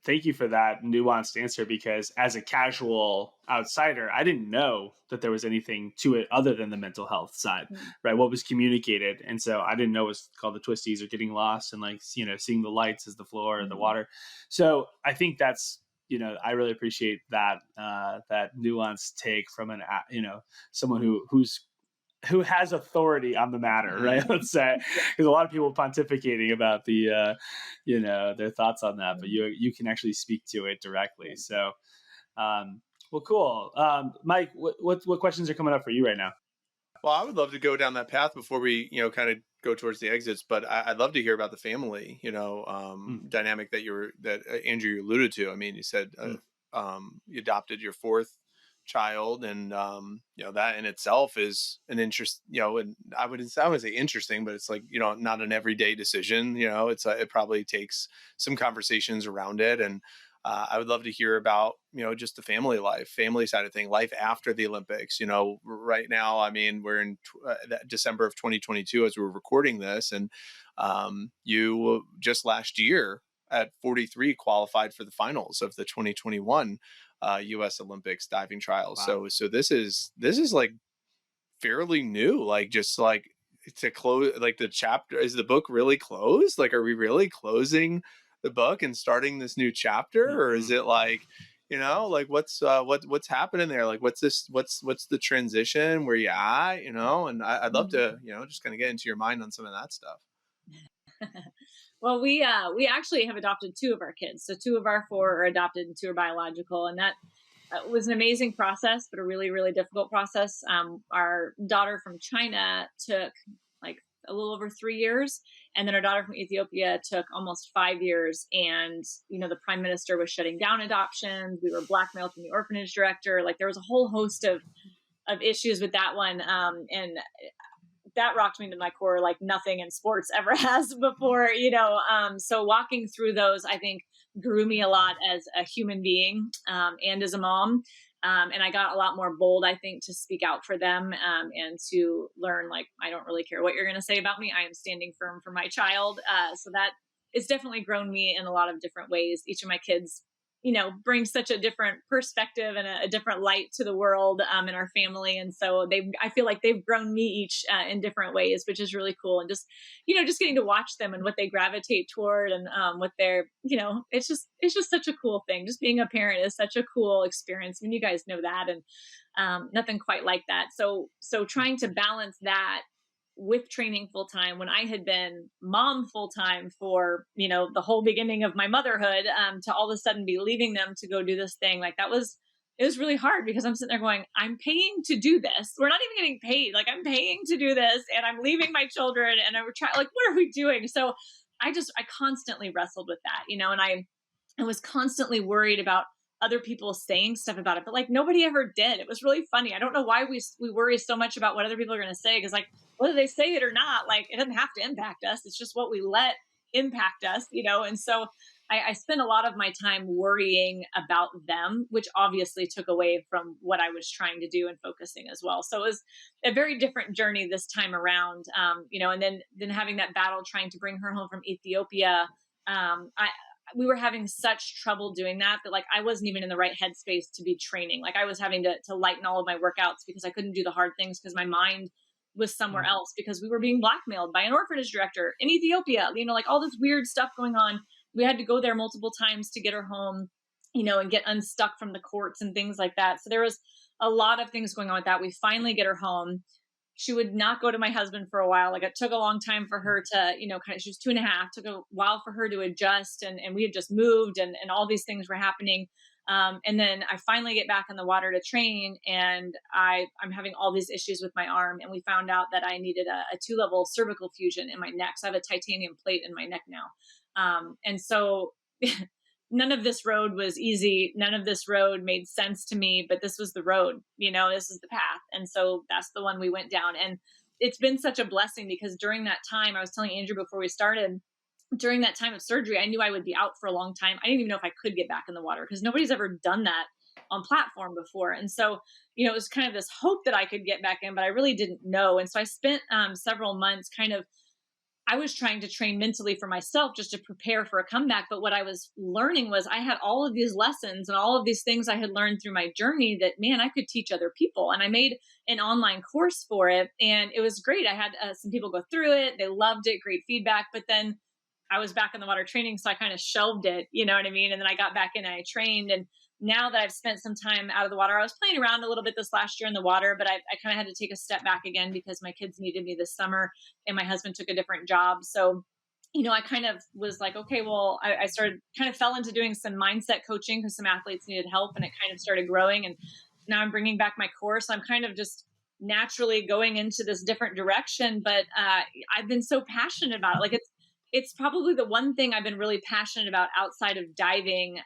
thank you for that nuanced answer, because as a casual outsider, I didn't know that there was anything to it other than the mental health side, Mm. right? What was communicated. And so I didn't know it was called the twisties or getting lost and like, seeing the lights as the floor or the Mhm. water. So I think that's, I really appreciate that, that nuanced take from someone who has authority on the matter, right? Mhm. Let's say, Yeah. because a lot of people pontificating about their thoughts on that, but Mhm. you can actually speak to it Yeah. directly. So, well, cool. Mike, what questions are coming up for you right now? Well, I would love to go down that path before we, kind of go towards the exits, but I'd love to hear about the family, Mm, dynamic that Andrew you alluded to. I mean, you said mm, you adopted your fourth child, and that in itself is an interest. And I would say interesting, but it's like not an everyday decision. It probably takes some conversations around it, and I would love to hear about just the family side of thing, life after the Olympics. Right now, I mean, we're in December of 2022 as we're recording this, and you just last year at 43 qualified for the finals of the 2021 U.S. Olympics diving trials. wow. So this is like fairly new, like just like to close like the chapter. Is the book really closed? Like, are we really closing the book and starting this new chapter, or is Mhm. it like like what's happening there? Like what's the transition? Where you at? And I'd love Mhm. to just kind of get into your mind on some of that stuff. Well, we actually have adopted two of our kids. So two of our four are adopted and two are biological, and that was an amazing process, but a really, really difficult process. Our daughter from China took like a little over 3 years, and then our daughter from Ethiopia took almost 5 years. And the prime minister was shutting down adoptions. We were blackmailed from the orphanage director. Like there was a whole host of issues with that one, and that rocked me to my core like nothing in sports ever has before. So walking through those, I think, grew me a lot as a human being, and as a mom. And I got a lot more bold, I think, to speak out for them, and to learn, like, I don't really care what you're going to say about me. I am standing firm for my child. So that it's definitely grown me in a lot of different ways. Each of my kids, brings such a different perspective and a different light to the world, in our family. And so I feel like they've grown me each, in different ways, which is really cool. And just getting to watch them and what they gravitate toward, and what they're, it's just such a cool thing. Just being a parent is such a cool experience. I mean, you guys know that, and nothing quite like that. So trying to balance that with training full time when I had been mom full time for, the whole beginning of my motherhood, to all of a sudden be leaving them to go do this thing. Like it was really hard, because I'm sitting there going, I'm paying to do this. We're not even getting paid. Like I'm paying to do this, and I'm leaving my children, and I'm trying, like, what are we doing? So I constantly wrestled with that, and I was constantly worried about other people saying stuff about it, but like nobody ever did. It was really funny. I don't know why we worry so much about what other people are going to say, because like whether they say it or not, like it doesn't have to impact us. It's just what we let impact us. And so I spent a lot of my time worrying about them, which obviously took away from what I was trying to do and focusing as well. So it was a very different journey this time around. And then having that battle trying to bring her home from Ethiopia. I We were having such trouble doing that like I wasn't even in the right headspace to be training. Like I was having to lighten all of my workouts because I couldn't do the hard things because my mind was somewhere Mm. else, because we were being blackmailed by an orphanage director in Ethiopia, like all this weird stuff going on. We had to go there multiple times to get her home, and get unstuck from the courts and things like that. So there was a lot of things going on with that. We finally get her home. She would not go to my husband for a while. Like it took a long time for her to, kind of, she was 2.5, took a while for her to adjust. And we had just moved, and all these things were happening. And then I finally get back in the water to train, and I'm having all these issues with my arm. And we found out that I needed a 2-level cervical fusion in my neck. So I have a titanium plate in my neck now. And so none of this road was easy. None of this road made sense to me, but this was the road, this is the path. And so that's the one we went down. And it's been such a blessing, because during that time, I was telling Andrew before we started, during that time of surgery, I knew I would be out for a long time. I didn't even know if I could get back in the water, because nobody's ever done that on platform before. And so, it was kind of this hope that I could get back in, but I really didn't know. And so I spent several months kind of I was trying to train mentally for myself just to prepare for a comeback. But what I was learning was I had all of these lessons and all of these things I had learned through my journey that, man, I could teach other people. And I made an online course for it. And it was great. I had some people go through it. They loved it, great feedback. But then I was back in the water training. So I kind of shelved it, you know what I mean? And then I got back in and I trained. And now that I've spent some time out of the water, I was playing around a little bit this last year in the water, but I kind of had to take a step back again because my kids needed me this summer and my husband took a different job. So, you know, I kind of was like, okay, well, I started kind of fell into doing some mindset coaching because some athletes needed help and it kind of started growing. And now I'm bringing back my course. I'm kind of just naturally going into this different direction, but I've been so passionate about it. Like it's probably the one thing I've been really passionate about outside of diving,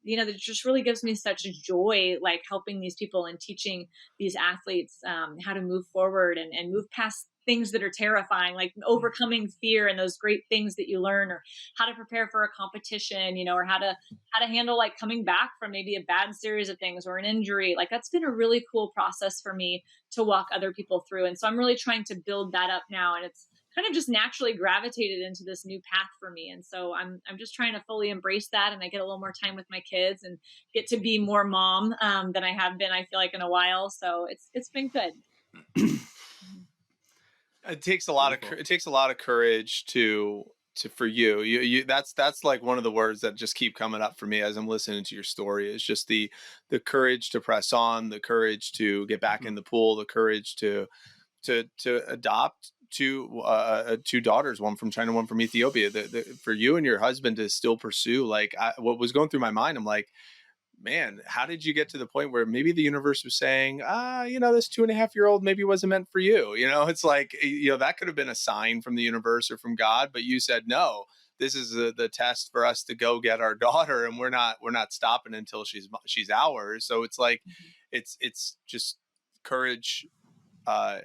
you know, that just really gives me such joy, like helping these people and teaching these athletes how to move forward and move past things that are terrifying, like overcoming fear and those great things that you learn, or how to prepare for a competition, you know, or how to handle like coming back from maybe a bad series of things or an injury. Like that's been a really cool process for me to walk other people through. And so I'm really trying to build that up now. And it's kind of just naturally gravitated into this new path for me. And so I'm just trying to fully embrace that. And I get a little more time with my kids and get to be more mom than I have been, I feel like, in a while. So it's been good. It takes a lot of courage for you that's like one of the words that just keep coming up for me as I'm listening to your story, is just the courage to press on, the courage to get back in the pool, the courage to adopt two daughters, one from China, one from Ethiopia. For you and your husband to still pursue, like what was going through my mind, I'm like, man, how did you get to the point where maybe the universe was saying, you know, this 2.5-year-old maybe wasn't meant for you? You know, it's like, you know, that could have been a sign from the universe or from God, but you said, no, this is the test for us to go get our daughter. And we're not stopping until she's ours. So it's like, it's just courage,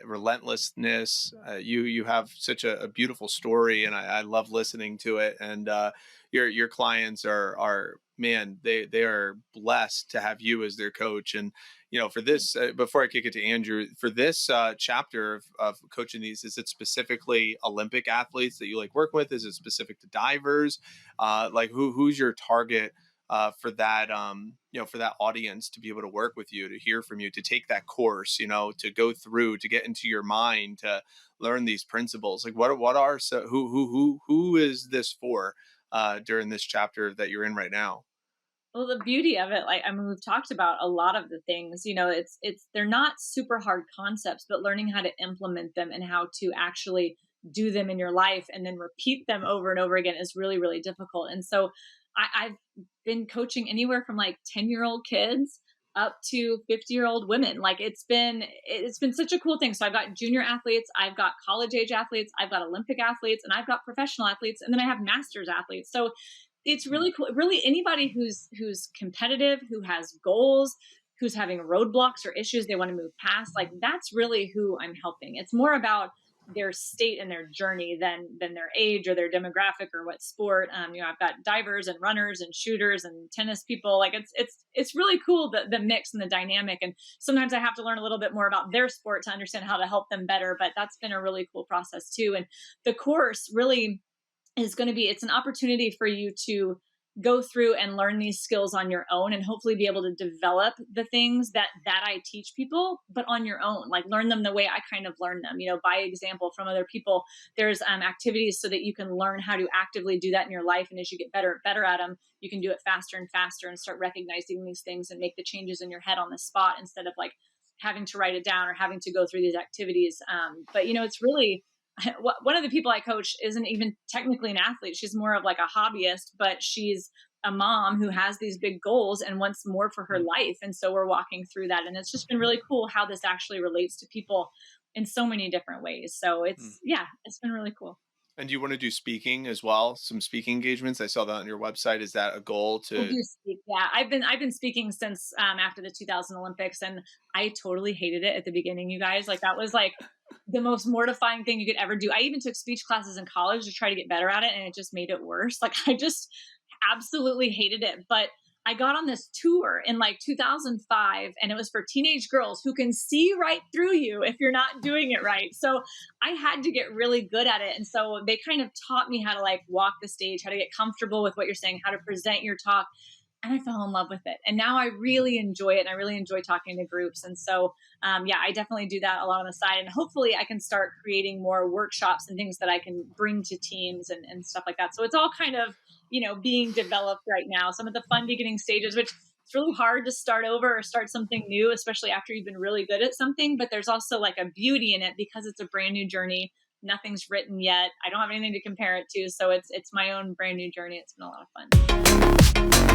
relentlessness. You have such a beautiful story, and I love listening to it. And your clients are man, they are blessed to have you as their coach. And you know, for this, before I kick it to Andrew, for this chapter of coaching these, is it specifically Olympic athletes that you like work with? Is it specific to divers? Like who's your target for that, you know, for that audience to be able to work with you, to hear from you, to take that course, you know, to go through, to get into your mind, to learn these principles? Like who is this for during this chapter that you're in right now? Well, the beauty of it, like, I mean, we've talked about a lot of the things, you know, they're not super hard concepts, but learning how to implement them and how to actually do them in your life and then repeat them over and over again is really, really difficult. And so I've been coaching anywhere from like 10-year-old kids up to 50-year-old women. Like it's been such a cool thing. So I've got junior athletes, I've got college age athletes, I've got Olympic athletes, and I've got professional athletes, and then I have masters athletes. So it's really cool. Really, anybody who's competitive, who has goals, who's having roadblocks or issues they want to move past, like that's really who I'm helping. It's more about their state and their journey than their age or their demographic or what sport. You know, I've got divers and runners and shooters and tennis people. Like it's really cool, the mix and the dynamic. And sometimes I have to learn a little bit more about their sport to understand how to help them better. But that's been a really cool process too. And the course really is going to be, it's an opportunity for you to go through and learn these skills on your own and hopefully be able to develop the things that I teach people, but on your own, like learn them the way I kind of learned them, you know, by example from other people. There's activities so that you can learn how to actively do that in your life. And as you get better at them, you can do it faster and faster and start recognizing these things and make the changes in your head on the spot instead of like having to write it down or having to go through these activities. But you know, it's really, one of the people I coach isn't even technically an athlete. She's more of like a hobbyist, but she's a mom who has these big goals and wants more for her life. And so we're walking through that. And it's just been really cool how this actually relates to people in so many different ways. So it's been really cool. And do you want to do speaking as well? Some speaking engagements? I saw that on your website. Is that a goal to do speak? Yeah, I've been speaking since after the 2000 Olympics, and I totally hated it at the beginning, you guys. Like that was like the most mortifying thing you could ever do. I even took speech classes in college to try to get better at it, and it just made it worse. Like I just absolutely hated it. But I got on this tour in like 2005, and it was for teenage girls who can see right through you if you're not doing it right. So I had to get really good at it. And so they kind of taught me how to like walk the stage, how to get comfortable with what you're saying, how to present your talk. And I fell in love with it. And now I really enjoy it. And I really enjoy talking to groups. And so, yeah, I definitely do that a lot on the side. And hopefully I can start creating more workshops and things that I can bring to teams and stuff like that. So it's all kind of, being developed right now. Some of the fun beginning stages, which it's really hard to start over or start something new, especially after you've been really good at something. But there's also like a beauty in it because it's a brand new journey. Nothing's written yet. I don't have anything to compare it to. So it's my own brand new journey. It's been a lot of fun.